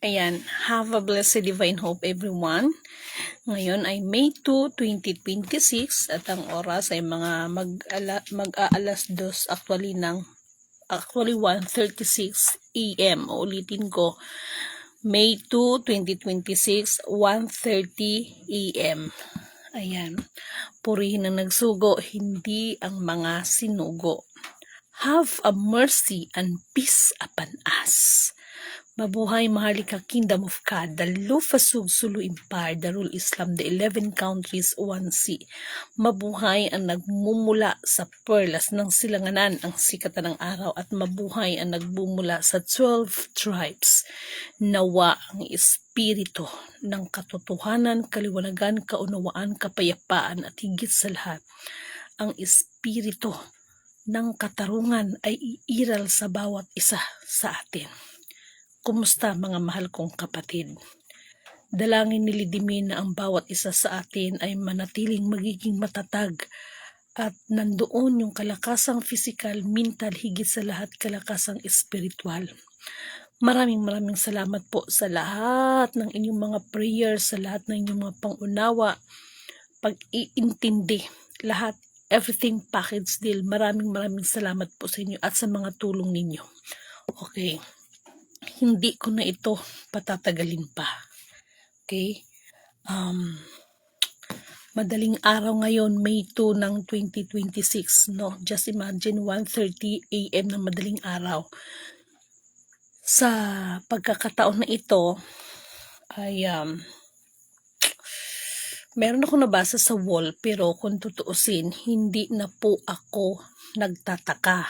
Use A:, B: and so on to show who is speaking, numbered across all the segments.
A: Ayan, have a blessed divine hope everyone. Ngayon ay May 2, 2026 at ang oras ay mga mag-aalas 2 actually 1:36 AM. Ulitin ko, May 2, 2026, 1:30 AM. Ayan, purihin ang nagsugo, hindi ang mga sinugo. Have a mercy and peace upon us. Mabuhay Maharlika Kingdom of God, the Lufasug Sulu Empire, Darul Islam, the 11 countries, 1C. Mabuhay ang nagmumula sa perlas ng silanganan, ang sikatan ng araw, at mabuhay ang nagbumula sa 12 tribes. Nawa ang espiritu ng katotohanan, kaliwanagan, kaunawaan, kapayapaan, at higit sa lahat, ang espiritu ng katarungan ay iiral sa bawat isa sa atin. Kumusta mga mahal kong kapatid? Dalangin ni Lidimin na ang bawat isa sa atin ay manatiling magiging matatag at nandoon yung kalakasang physical, mental, higit sa lahat kalakasang espiritual. Maraming salamat po sa lahat ng inyong mga prayers, sa lahat ng inyong mga pangunawa, pag-iintindi, lahat, everything package deal. Maraming salamat po sa inyo at sa mga tulong ninyo. Okay. Hindi ko na ito patatagalin pa. Okay? Madaling araw ngayon, May 2 ng 2026, no? Just imagine 1:30 AM ng madaling araw. Sa pagkakataon na ito ay meron ako nabasa sa wall, pero kung tutuusin, hindi na po ako nagtataka.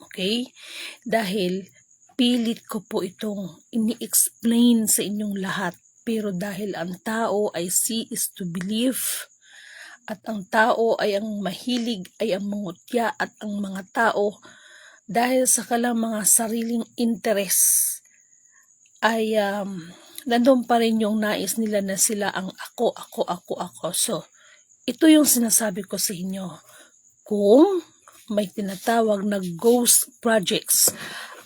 A: Okay? Dahil pilit ko po itong ini-explain sa inyong lahat, pero dahil ang tao ay see is to believe, at ang tao ay ang mahilig ay ang mangutya, at ang mga tao dahil sa kanilang mga sariling interest ay nandun pa rin yung nais nila na sila ang ako. So, ito yung sinasabi ko sa inyo. Kung may tinatawag na ghost projects,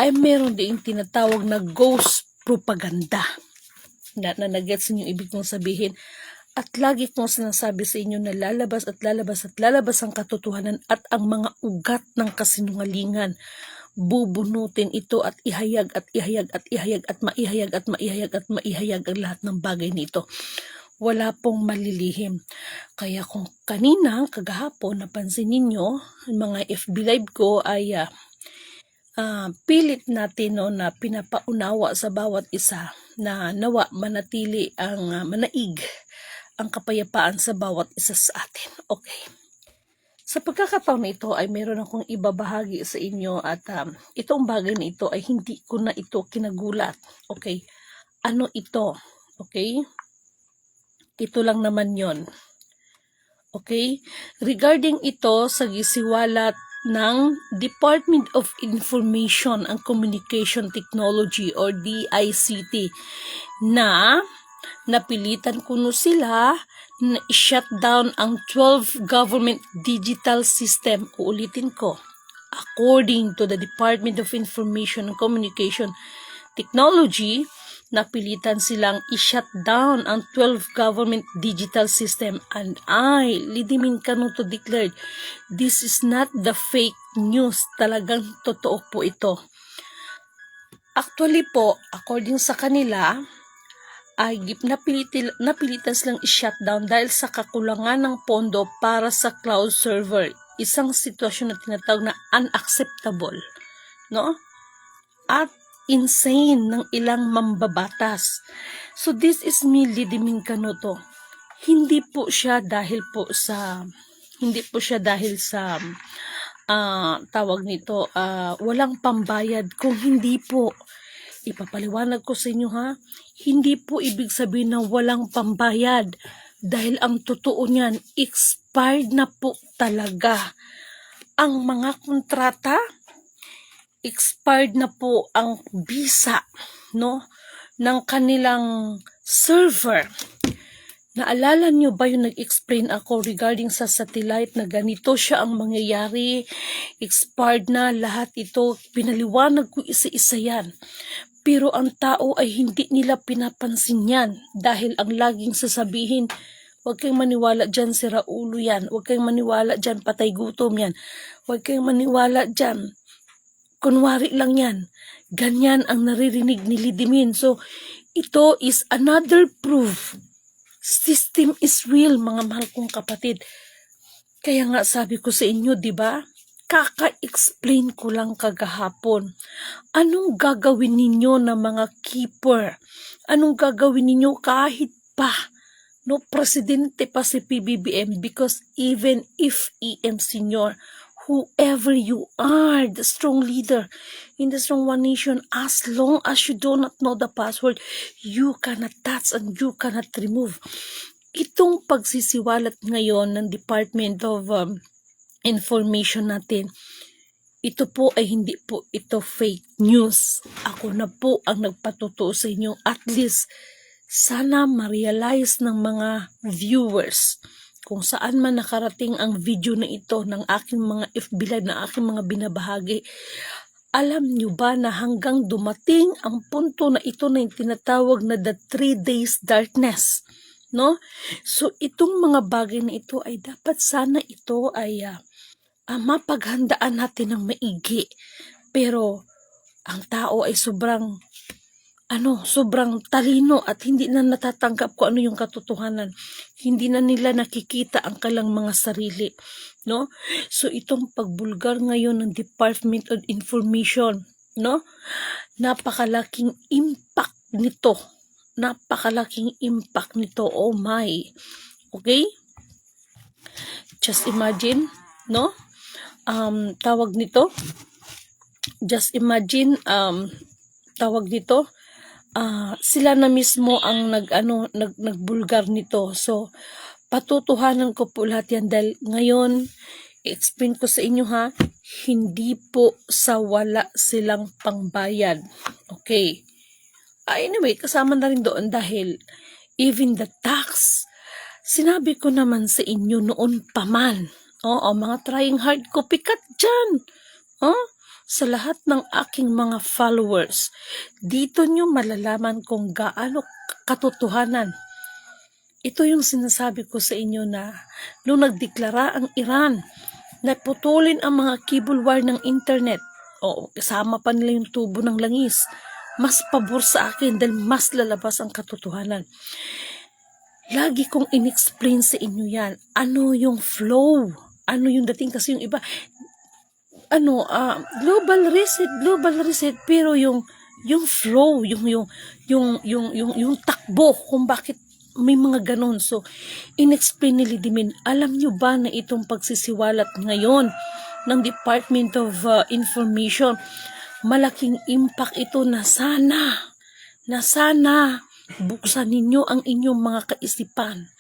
A: ay meron din tinatawag na ghost propaganda. Na-gets niyo ibig kong sabihin. At lagi kong sinasabi sa inyo na lalabas ang katotohanan at ang mga ugat ng kasinungalingan. Bubunutin ito at ihayag at maihayag ang lahat ng bagay nito. Wala pong malilihim. Kaya kung kanina, kagahapon, napansin ninyo, mga FB live ko ay pilit natin na pinapaunawa sa bawat isa na nawa manatili ang manaig ang kapayapaan sa bawat isa sa atin. Okay. Sa pagkakataon na ito ay meron akong ibabahagi sa inyo at itong bagay na ito ay hindi ko na ito kinagulat. Okay. Ano ito? Okay. Ito lang naman yon. Okay. Regarding ito sa gisiwalat ng Department of Information and Communication Technology or DICT na napilitan kuno sila na i-shut down ang 12 government digital system. Uulitin ko. According to the Department of Information and Communication Technology, napilitan silang i-shut down ang 12 government digital system, and I, Lidimin Canuto, declared, this is not the fake news. Talagang totoo po ito. Actually po, according sa kanila, ay napilitan silang i-shut down dahil sa kakulangan ng pondo para sa cloud server. Isang sitwasyon na tinatawag na unacceptable, no? At insane ng ilang mambabatas. So this is me, Lidimin Canuto. Hindi po siya dahil sa tawag nito walang pambayad. Kung hindi po, ipapaliwanag ko sa inyo ha, hindi po ibig sabihin na walang pambayad, dahil ang totoo niyan, expired na po talaga ang mga kontrata. Expired na po ang visa, no, ng kanilang server. Naalala nyo ba yung nag-explain ako regarding sa satellite na ganito siya ang mangyayari? Expired na lahat ito. Pinaliwanag ko isa-isa yan. Pero ang tao ay hindi nila pinapansin yan dahil ang laging sasabihin, huwag kayong maniwala dyan, sira ulo yan. Huwag kayong maniwala dyan, patay gutom yan. Huwag kayong maniwala dyan, kunwari lang yan. Ganyan ang naririnig ni Lidimin. So, ito is another proof. System is real, mga mahal kong kapatid. Kaya nga sabi ko sa inyo, di ba? Kaka-explain ko lang kagahapon. Anong gagawin ninyo na mga keeper? Anong gagawin ninyo kahit pa no presidente pa si PBBM? Because even if EM Senior, whoever you are, the strong leader in the strong one nation, as long as you do not know the password, you cannot touch and you cannot remove. Itong pagsisiwalat ngayon ng Department of Information natin, ito po ay hindi po ito fake news. Ako na po ang nagpatotoo sa inyo. At least, sana ma-realize ng mga viewers kung saan man nakarating ang video na ito ng aking mga FB Live, na aking mga binabahagi. Alam nyo ba na hanggang dumating ang punto na ito na yung tinatawag na the 3 days darkness? No? So, itong mga bagay na ito ay dapat sana ito ay mapaghandaan natin ng maigi. Pero, ang tao ay sobrang talino at hindi na natatanggap kung ano yung katotohanan. Hindi na nila nakikita ang kalang mga sarili. No? So, itong pagbulgar ngayon ng Department of Information, no? Napakalaking impact nito. Napakalaking impact nito. Oh my. Okay? Just imagine, no? Tawag nito. Just imagine, tawag dito. Sila na mismo ang nagbulgar nito. So, patutuhanan ko po lahat yan dahil ngayon, i-explain ko sa inyo ha, hindi po sa wala silang pangbayad. Okay. Anyway, kasama na rin doon dahil even the tax, sinabi ko naman sa inyo noon pa man. Oo, mga trying hard ko, pikat dyan. Sa lahat ng aking mga followers, dito nyo malalaman kung gaano katotohanan. Ito yung sinasabi ko sa inyo na nung nagdeklara ang Iran na putulin ang mga cable wire ng internet, kasama pa nila yung tubo ng langis, mas pabor sa akin dahil mas lalabas ang katotohanan. Lagi kong in-explain sa inyo yan. Ano yung flow? Ano yung dating? Kasi yung iba, global reset, pero yung flow, yung takbo, kung bakit may mga ganon. So, in-explain ni Lidimin, alam nyo ba na itong pagsisiwalat ngayon ng Department of Information, malaking impact ito na sana buksan ninyo ang inyong mga kaisipan.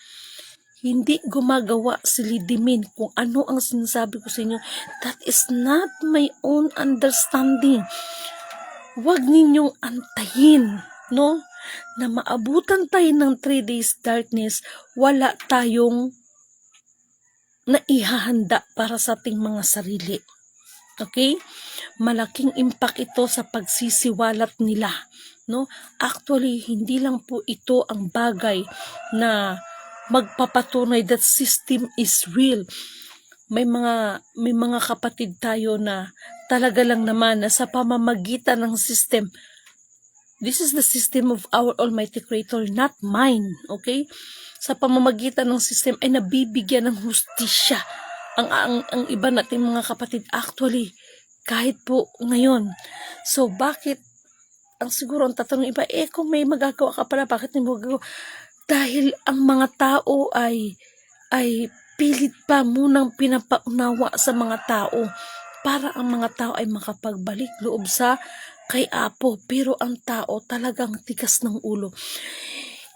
A: Hindi gumagawa si Lidimin kung ano ang sinasabi ko sa inyo. That is not my own understanding. Huwag ninyong antayin, no? Na maabutan tayo ng 3 days darkness, wala tayong naihahanda para sa ating mga sarili. Okay? Malaking impact ito sa pagsisiwalat nila, no? Actually, hindi lang po ito ang bagay na magpapatunay that system is real. May mga kapatid tayo na talaga lang naman na sa pamamagitan ng system, this is the system of our Almighty Creator, not mine. Okay? Sa pamamagitan ng system ay nabibigyan ng hustisya ang iba nating mga kapatid. Actually, kahit po ngayon. So, bakit ang siguro ang tatanong iba, kung may magagawa ka pala, bakit hindi mo magagawa? Dahil ang mga tao ay pilit pa munang pinapaunawa sa mga tao para ang mga tao ay makapagbalik loob sa kay Apo. Pero ang tao talagang tigas ng ulo.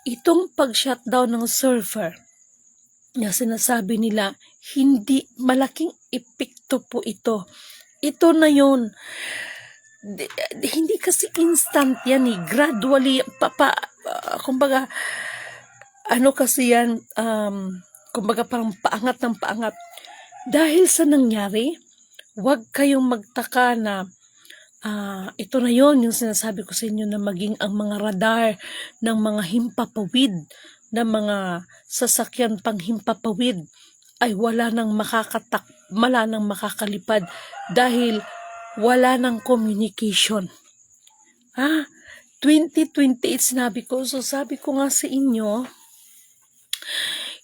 A: Itong pag-shutdown ng server na sinasabi nila, hindi malaking epekto po ito. Ito na yun. Hindi kasi instant yan gradually, kumbaga, kasi yan, kumbaga parang paangat ng paangat. Dahil sa nangyari, huwag kayong magtaka na Ito na yon yung sinasabi ko sa inyo na maging ang mga radar ng mga himpapawid, ng mga sasakyan pang himpapawid ay wala nang makakalipad dahil wala nang communication. 2028 sinabi ko. So sabi ko nga sa inyo,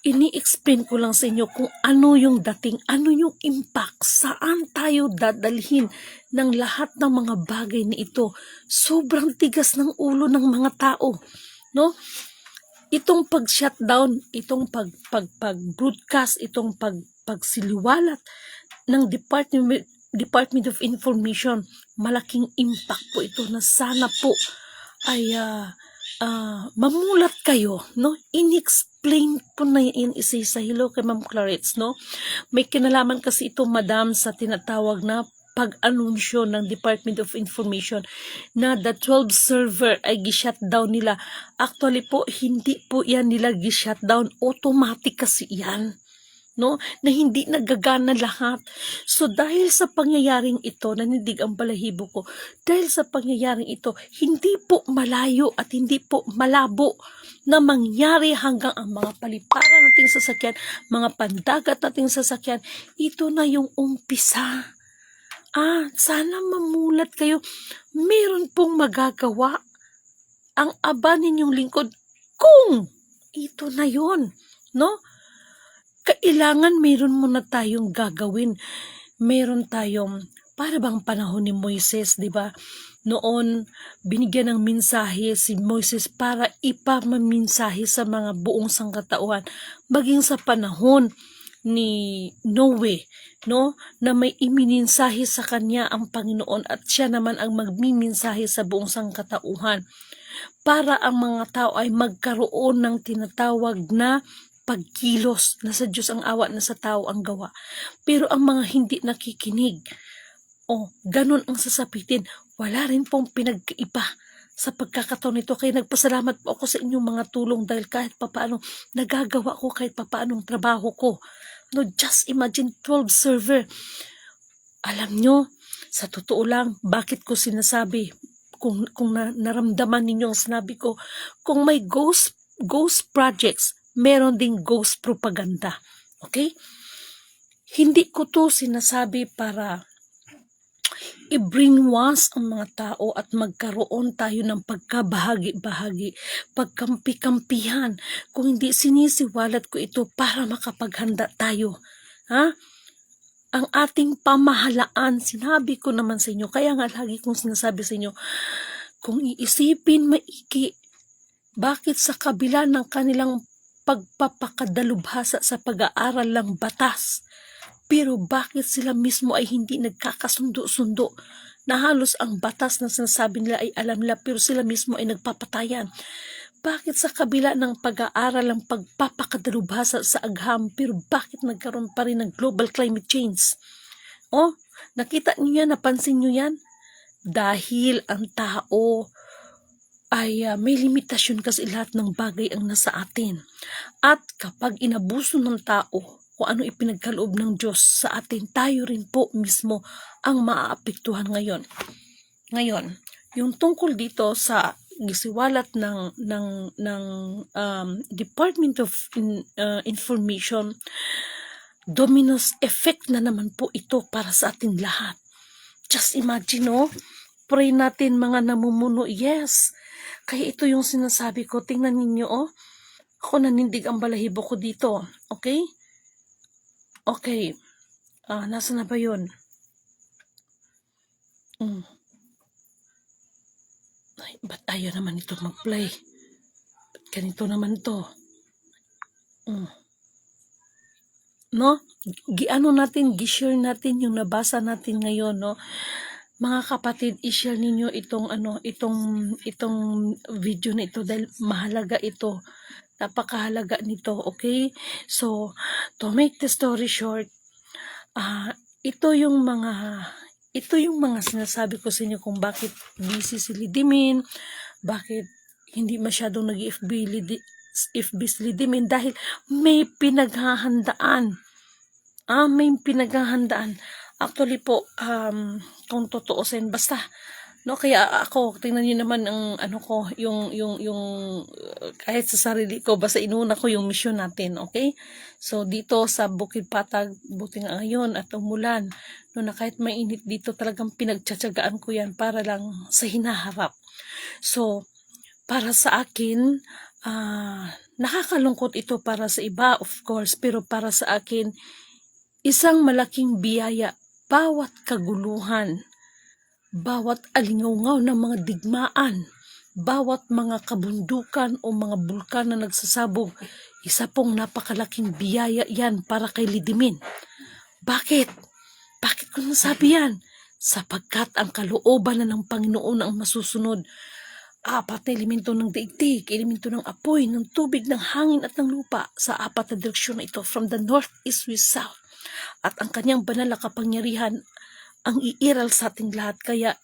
A: ini-explain ko lang sa inyo kung ano yung dating, ano yung impact, saan tayo dadalhin ng lahat ng mga bagay na ito. Sobrang tigas ng ulo ng mga tao, no? Itong pag-shutdown, itong pag-broadcast, itong pagsiliwalat ng Department of Information, malaking impact po ito na sana po ay mamulat kayo, no? In-explain po na yan isa-isa. Hello kay Ma'am Clarence, no? May kinalaman kasi ito, madam, sa tinatawag na pag-anunsyo ng Department of Information na the 12 server ay gi-shutdown nila. Actually po, hindi po yan nila gi-shutdown. Automatic kasi yan, no? Na hindi nagagana lahat. So dahil sa pangyayaring ito, nanindig ang balahibo ko, dahil sa pangyayaring ito, hindi po malayo at hindi po malabo na mangyari hanggang ang mga paliparan nating sasakyan, mga pandagat nating sasakyan, ito na yung umpisa. Sana mamulat kayo. Meron pong magagawa ang aba ninyong lingkod kung ito na yon, no? Kailangan meron muna tayong gagawin. Meron tayong, para bang panahon ni Moises, di ba? Noon, binigyan ng mensahe si Moises para ipamaminsahe sa mga buong sangkatauhan. Maging sa panahon ni Noe, no? Na may imininsahe sa kanya ang Panginoon at siya naman ang magmiminsahe sa buong sangkatauhan. Para ang mga tao ay magkaroon ng tinatawag na pagkilos, na sa Diyos ang awa, na sa tao ang gawa. Pero ang mga hindi nakikinig, ganun ang sasapitin, wala rin pong pinagkaiba sa pagkakataon nito. Kaya nagpasalamat po ako sa inyong mga tulong dahil kahit papaano nagagawa ko kahit papaanong trabaho ko. No, just imagine 12 server. Alam nyo, sa totoo lang, bakit ko sinasabi, kung naramdaman ninyo ang sinabi ko, kung may ghost projects, meron ding ghost propaganda. Okay? Hindi ko to sinasabi para i-brainwash ang mga tao at magkaroon tayo ng pagkabahagi-bahagi, pagkampi-kampihan. Kung hindi, sinisiwalat ko ito para makapaghanda tayo. Ang ating pamahalaan, sinabi ko naman sa inyo, kaya nga lagi kong sinasabi sa inyo, kung iisipin maigi, bakit sa kabila ng kanilang pagpapakadalubhasa sa pag-aaral ng batas, pero bakit sila mismo ay hindi nagkakasundo-sundo, na halos ang batas na sinasabi nila ay alam nila pero sila mismo ay nagpapatayan? Bakit sa kabila ng pag-aaral ng pagpapakadalubhasa sa agham, pero bakit nagkaroon pa rin ng global climate change? Nakita niyo yan, napansin niyo yan? Dahil ang tao ay may limitasyon kasi lahat ng bagay ang nasa atin. At kapag inabuso ng tao kung ano ipinagkaloob ng Diyos sa atin, tayo rin po mismo ang maaapektuhan ngayon. Ngayon, yung tungkol dito sa gisiwalat ng Department of Information, dominoes effect na naman po ito para sa ating lahat. Just imagine, pray natin mga namumuno. Yes, kaya ito yung sinasabi ko. Tingnan ninyo, ako nanindig ang balahibo ko dito. Okay? Okay. Nasa na ba yun? Ay, ba't ayaw naman ito mag-play? Ba't ganito naman to? No? Gi-share natin yung nabasa natin ngayon, no? Mga kapatid, i-share ninyo itong video na ito dahil mahalaga ito. Napakahalaga nito, okay? So, to make the story short, ito yung mga sinasabi ko sa inyo kung bakit busy si Lidimin, bakit hindi masyadong nag-FB si Lidimin, dahil may pinaghahandaan. May pinaghahandaan. Actually po, kung tutuusin, basta, no, kaya ako, tingnan niyo naman ang ano ko, kahit sa sarili ko, basta inuna ko yung mission natin, okay? So, dito sa Bukid Patag, buti nga ngayon at umulan, no, na kahit mainit dito, talagang pinagtsatsagaan ko yan para lang sa hinaharap. So, para sa akin, nakakalungkot ito para sa iba, of course, pero para sa akin, isang malaking biyaya, bawat kaguluhan, bawat alingaw ng mga digmaan, bawat mga kabundukan o mga bulkan na nagsasabog, isa pong napakalaking biyaya yan para kay Lidimin. Bakit? Bakit ko nasabi yan? Sapagkat ang kalooban na ng Panginoon ang masusunod. Apat na elemento ng daigdig, elemento ng apoy, ng tubig, ng hangin at ng lupa sa apat na direksyon na ito, from the north, east, west, south. At ang kanyang banal na kapangyarihan ang iiral sa ating lahat, kaya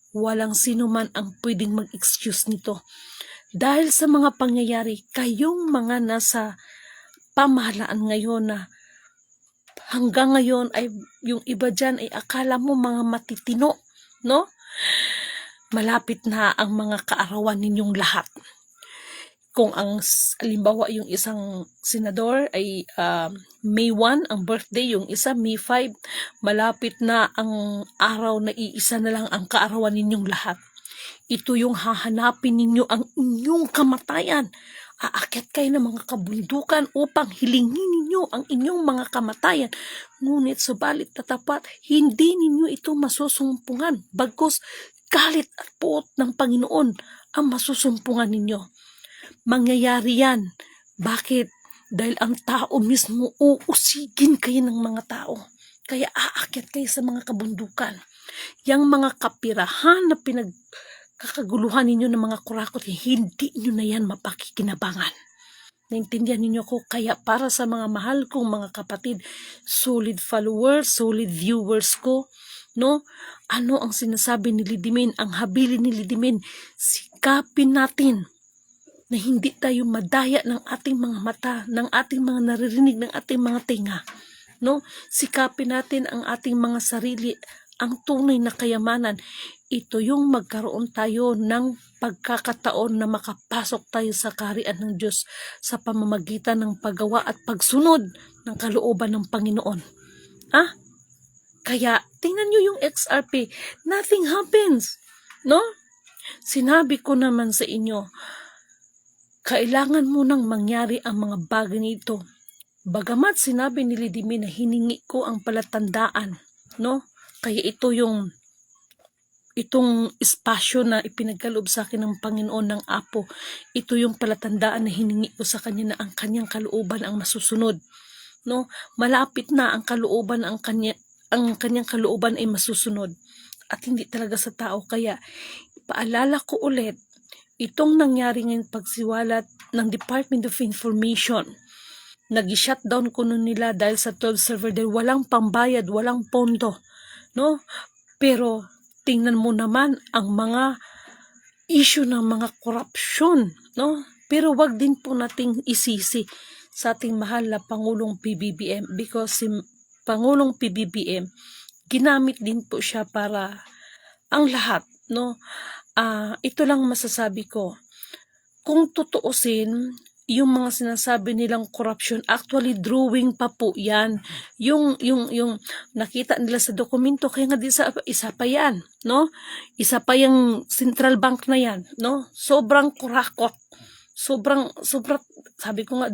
A: walang sino man ang pwedeng mag-excuse nito. Dahil sa mga pangyayari, kayong mga nasa pamahalaan ngayon na hanggang ngayon ay yung iba dyan ay akala mo mga matitino, no? Malapit na ang mga kaarawan ninyong lahat. Kung ang halimbawa yung isang senador ay May 1 ang birthday, yung isa May 5, malapit na ang araw na iisa na lang ang kaarawan ninyong lahat. Ito yung hahanapin ninyo ang inyong kamatayan. Aakyat kayo ng mga kabundukan upang hilingin ninyo ang inyong mga kamatayan. Ngunit subalit tatapat, hindi ninyo ito masusumpungan. Bagkus galit at puot ng Panginoon ang masusumpungan ninyo. Mangyayari yan. Bakit? Dahil ang tao mismo uusigin kayo ng mga tao. Kaya aakyat kayo sa mga kabundukan. Yang mga kapirahan na pinagkakaguluhan ninyo ng mga kurakot, hindi nyo na yan mapakikinabangan. Naintindihan ninyo ko? Kaya para sa mga mahal kong mga kapatid, solid followers, solid viewers ko, no? Ano ang sinasabi ni Lidimin? Ang habilin ni Lidimin, sikapin natin na hindi tayo madaya ng ating mga mata, ng ating mga naririnig, ng ating mga tinga. No? Sikapin natin ang ating mga sarili, ang tunay na kayamanan. Ito yung magkaroon tayo ng pagkakataon na makapasok tayo sa kaharian ng Diyos sa pamamagitan ng paggawa at pagsunod ng kalooban ng Panginoon. Kaya, tingnan nyo yung XRP. Nothing happens. No? Sinabi ko naman sa inyo, kailangan munang mangyari ang mga bagay nito. Bagamat sinabi ni Lidimin na hiningi ko ang palatandaan, no? Kaya itong espasyo na ipinagkaloob sa akin ng Panginoon ng Apo, ito yung palatandaan na hiningi ko sa kanya na ang kanyang kalooban ang masusunod, no? Malapit na ang kalooban, ang kanyang kalooban ay masusunod at hindi talaga sa tao. Kaya paalala ko ulit, itong nangyari ngayon pagsiwalat ng Department of Information, nag-shutdown ko nun nila dahil sa 12 server, dahil walang pambayad, walang pondo, no? Pero tingnan mo naman ang mga issue ng mga korupsyon, no? Pero wag din po nating isisi sa ating mahal na Pangulong PBBM, because si Pangulong PBBM, ginamit din po siya para ang lahat, no? Ito lang masasabi ko. Kung tutuusin, yung mga sinasabi nilang corruption, actually drawing pa po yan. Yung nakita nila sa dokumento, kaya nga isa pa yan, no? Isa pa yung central bank na yan, no? Sobrang kurakot. Sobrang, sabi ko nga,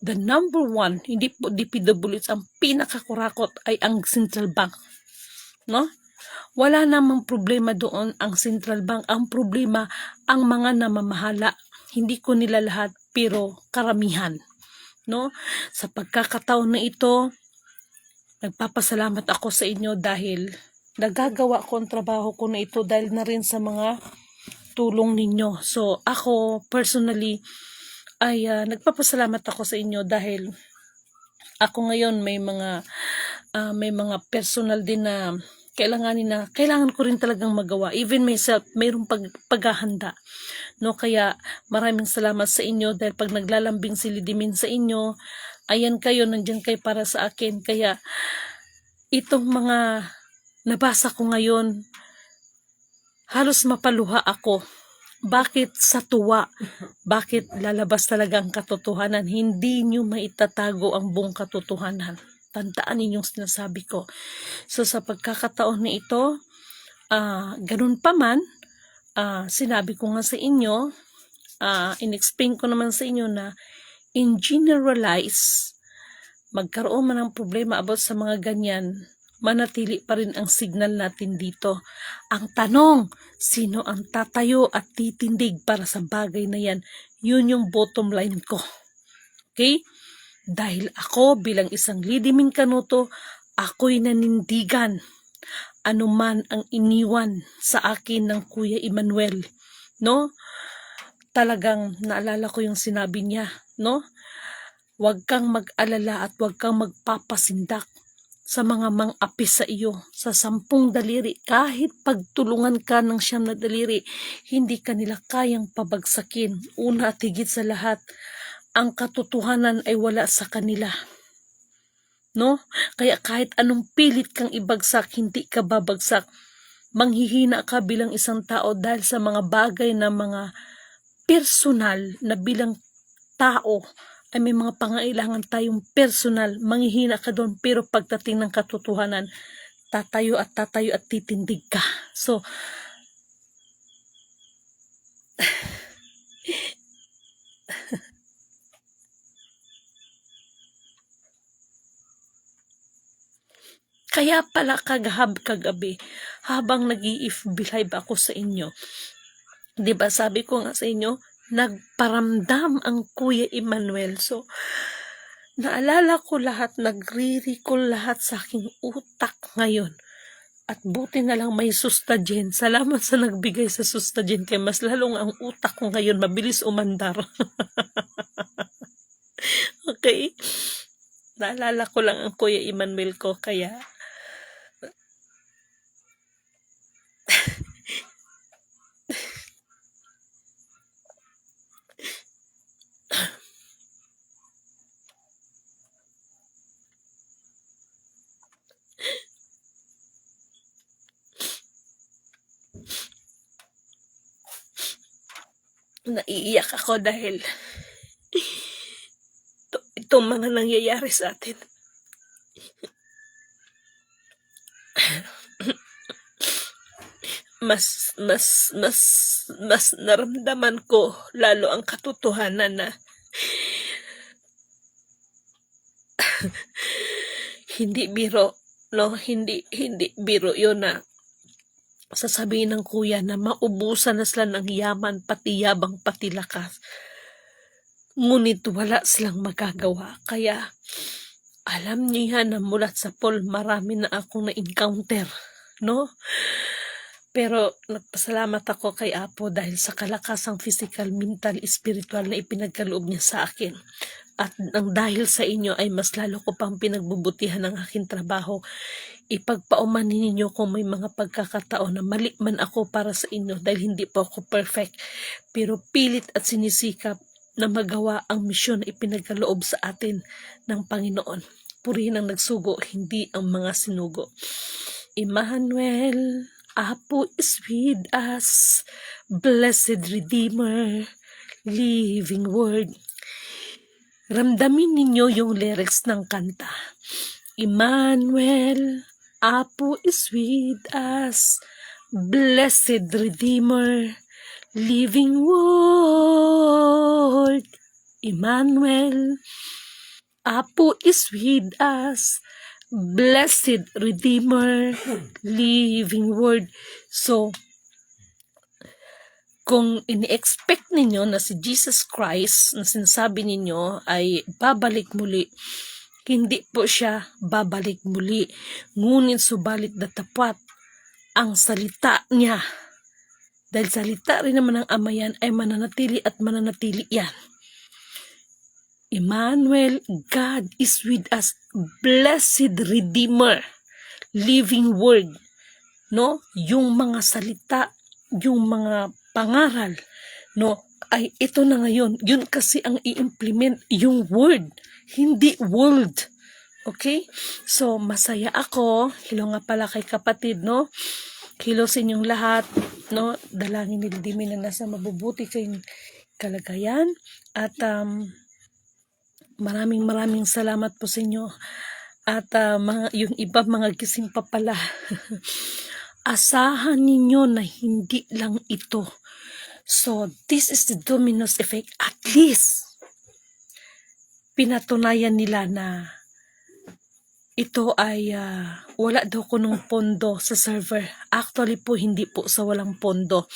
A: the number one, hindi po DPWH, ang pinakakurakot ay ang central bank, no? Wala namang problema doon ang central bank. Ang problema, ang mga namamahala. Hindi ko nila lahat, pero karamihan, no? Sa pagkakataon na ito, nagpapasalamat ako sa inyo dahil nagagawa ko ang trabaho ko na ito dahil na rin sa mga tulong ninyo. So, ako personally ay nagpapasalamat ako sa inyo dahil ako ngayon may mga personal din na kailangan ko rin talagang magawa. Even myself, mayroong paghahanda. No, kaya maraming salamat sa inyo dahil pag naglalambing si Lidimin sa inyo, ayan kayo, nandiyan kayo para sa akin. Kaya itong mga nabasa ko ngayon, halos mapaluha ako. Bakit sa tuwa? Bakit lalabas talaga ang katotohanan? Hindi nyo maitatago ang buong katotohanan. Tandaan ninyong sinasabi ko. So sa pagkakataon na ito, ganun pa man, sinabi ko nga sa inyo, in-explain ko naman sa inyo na in generalize, magkaroon man ng problema about sa mga ganyan, manatili pa rin ang signal natin dito. Ang tanong, sino ang tatayo at titindig para sa bagay na yan? Yun yung bottom line ko. Okay? Dahil ako bilang isang Lidiming Canuto, ako'y nanindigan anuman ang iniwan sa akin ng Kuya Emmanuel. No? Talagang naalala ko yung sinabi niya. No? Huwag kang mag-alala at huwag kang magpapasindak sa mga mang-api sa iyo, sa 10 daliri. Kahit pagtulungan ka ng 9 na daliri, hindi ka nila kayang pabagsakin. Una at higit sa lahat, ang katotohanan ay wala sa kanila. No? Kaya kahit anong pilit kang ibagsak, hindi ka babagsak. Manghihina ka bilang isang tao dahil sa mga bagay na mga personal na bilang tao ay may mga pangailangan tayong personal, manghihina ka doon, pero pagdating ng katotohanan, tatayo at titindig ka. So, kaya pala kagabi, habang nag-i-FB live ako sa inyo, di ba sabi ko nga sa inyo, nagparamdam ang Kuya Emmanuel. So, naalala ko lahat, nagre-recall lahat sa aking utak ngayon. At buti na lang may sustagen. Salamat sa nagbigay sa sustagen, kaya mas lalong ang utak ko ngayon mabilis umandar. Okay? Naalala ko lang ang Kuya Emmanuel ko, kaya naiiyak ako dahil itong mga nangyayari sa atin. Mas naramdaman ko lalo ang katotohanan na hindi biro, no? Hindi biro yun na sasabihin ng kuya na maubusan na sila ng yaman, pati yabang, pati lakas. Ngunit wala silang magagawa. Kaya, alam niyo yan na mulat sa Paul, marami na akong na-encounter, no? Pero nagpasalamat ako kay Apo dahil sa kalakasang physical, mental, spiritual na ipinagkaloob niya sa akin. At ang dahil sa inyo ay mas lalo ko pang pinagbubutihan ng aking trabaho. Ipagpaumanin ninyo kung may mga pagkakataon na mali man ako para sa inyo dahil hindi po ako perfect. Pero pilit at sinisikap na magawa ang misyon na ipinagkaloob sa atin ng Panginoon. Purihin ang nagsugo, hindi ang mga sinugo. Emmanuel, Apo is with us, blessed Redeemer, living word. Ramdamin ninyo yung lyrics ng kanta. Emmanuel, Apo is with us, blessed Redeemer, living word. Emmanuel, Apo is with us, blessed Redeemer, living word. So, kung ini-expect ninyo na si Jesus Christ na sinasabi ninyo ay babalik muli, hindi po siya babalik muli. Ngunit subalit datapwat ang salita niya. Dahil salita rin naman ng Ama yan ay mananatili at mananatili yan. Emmanuel, God is with us, blessed Redeemer, living word. No? Yung mga salita, yung mga pangaral, no, ay ito na ngayon. Yun kasi ang i-implement, yung word, hindi world. Okay? So, masaya ako. Hello nga pala kay kapatid, no? Hello sa inyong lahat, no? Dalangin ni Dimi na nasa mabubuti kayong kalagayan. At maraming salamat po sa inyo. At yung iba mga gising pa pala. Asahan ninyo na hindi lang ito. So, this is the dominoes effect. At least, pinatunayan nila na ito ay wala daw kunong pondo sa server. Actually po, hindi po sa walang pondo.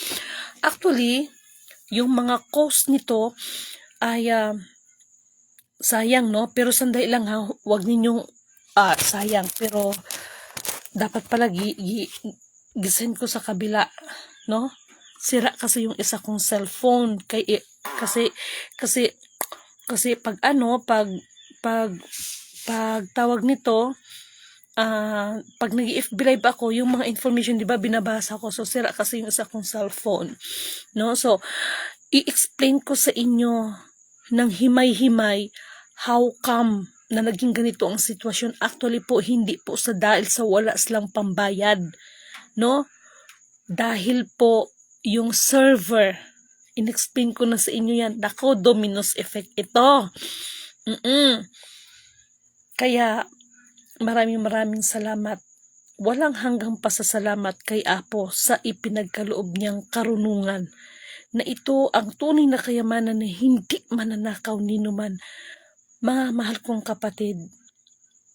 A: Actually, yung mga cost nito ay sayang, no? Pero sandali lang ha, huwag ninyong sayang. Pero dapat pala gisend ko sa kabila, no? Sira kasi yung isa kong cellphone kasi pag tawag nito, pag nag-FB live ako, yung mga information, di ba, binabasa ko. So, sira kasi yung isa kong cellphone. No? So, i-explain ko sa inyo ng himay-himay how come na naging ganito ang sitwasyon. Actually po, hindi po dahil sa wala silang pambayad. No? Dahil po, yung server, in-explain ko na sa inyo yan. Nako, dominoes effect ito. Kaya, maraming salamat. Walang hanggang pasasalamat kay Apo sa ipinagkaloob niyang karunungan na ito ang tunay na kayamanan na hindi mananakaw ninuman. Mga mahal kong kapatid,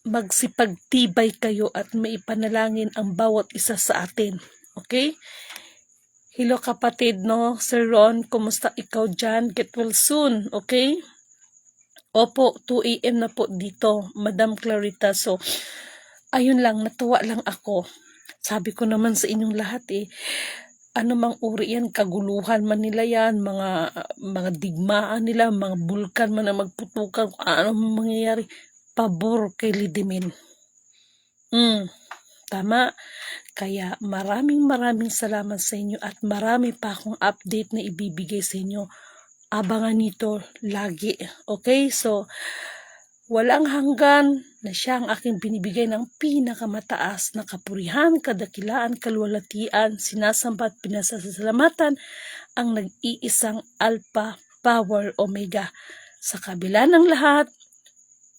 A: magsipagtibay kayo at maipanalangin ang bawat isa sa atin. Okay? Hello kapatid, no? Sir Ron, kumusta ikaw dyan? Get well soon, okay? Opo, 2 AM na po dito, Madam Clarita. So, ayun lang, natuwa lang ako. Sabi ko naman sa inyong lahat ano mang uri yan, kaguluhan man nila yan, mga digmaan nila, mga bulkan man na magputukan, kung ano mangyayari, pabor kay Lidimin. Tama. Kaya maraming salamat sa inyo at marami pa akong update na ibibigay sa inyo. Abangan nito lagi. Okay? So, walang hanggan na siya ang aking binibigay ng pinakamataas na kapurihan, kadakilaan, kalwalatian, sinasamba at pinasasalamatan ang nag-iisang Alpha Power Omega. Sa kabila ng lahat,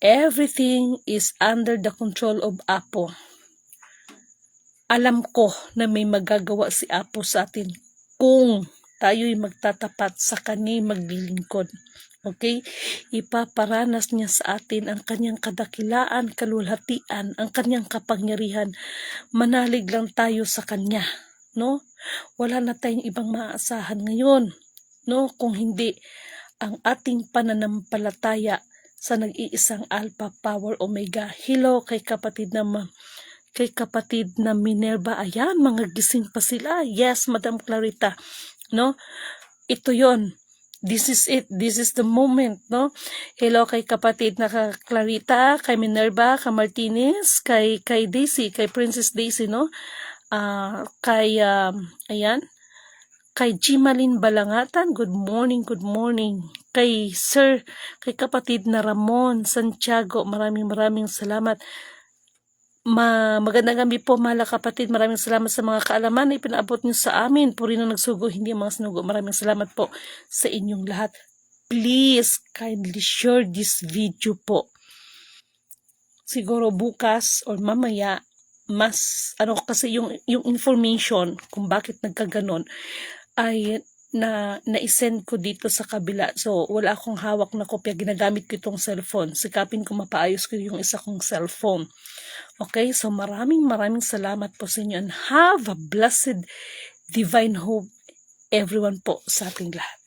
A: everything is under the control of Apo. Alam ko na may magagawa si Apo sa atin kung tayo'y magtatapat sa kanya, maglilingkod. Okay? Ipaparanas niya sa atin ang kanyang kadakilaan, kalwalhatian, ang kanyang kapangyarihan. Manalig lang tayo sa kanya. No? Wala na tayong ibang maaasahan ngayon. No? Kung hindi ang ating pananampalataya sa nag-iisang Alpha Power Omega. Hello kay kapatid na Minerva. Ayan, mga gising pa sila. Yes, Madam Clarita. No? Ito yon. This is it. This is the moment, no? Hello kay kapatid na Clarita, kay Minerva, kay Martinez, kay Daisy, kay Princess Daisy, no? Ayan, kay Jimalin Balangatan, good morning. Kay kapatid na Ramon Santiago, maraming salamat. Magandang gabi po mahal kapatid, maraming salamat sa mga kaalaman na ipinaabot niyo sa amin. Puri na nagsugo, hindi mga sinugo. Maraming salamat po sa inyong lahat. Please, kindly share this video po. Siguro bukas or mamaya, mas, kasi yung information kung bakit nagkaganon ay na-send ko dito sa kabila. So, wala akong hawak na kopya. Ginagamit ko itong cellphone. Sikapin ko mapaayos ko yung isa kong cellphone. Okay? So, maraming salamat po sa inyo and have a blessed divine hope everyone po sa ating lahat.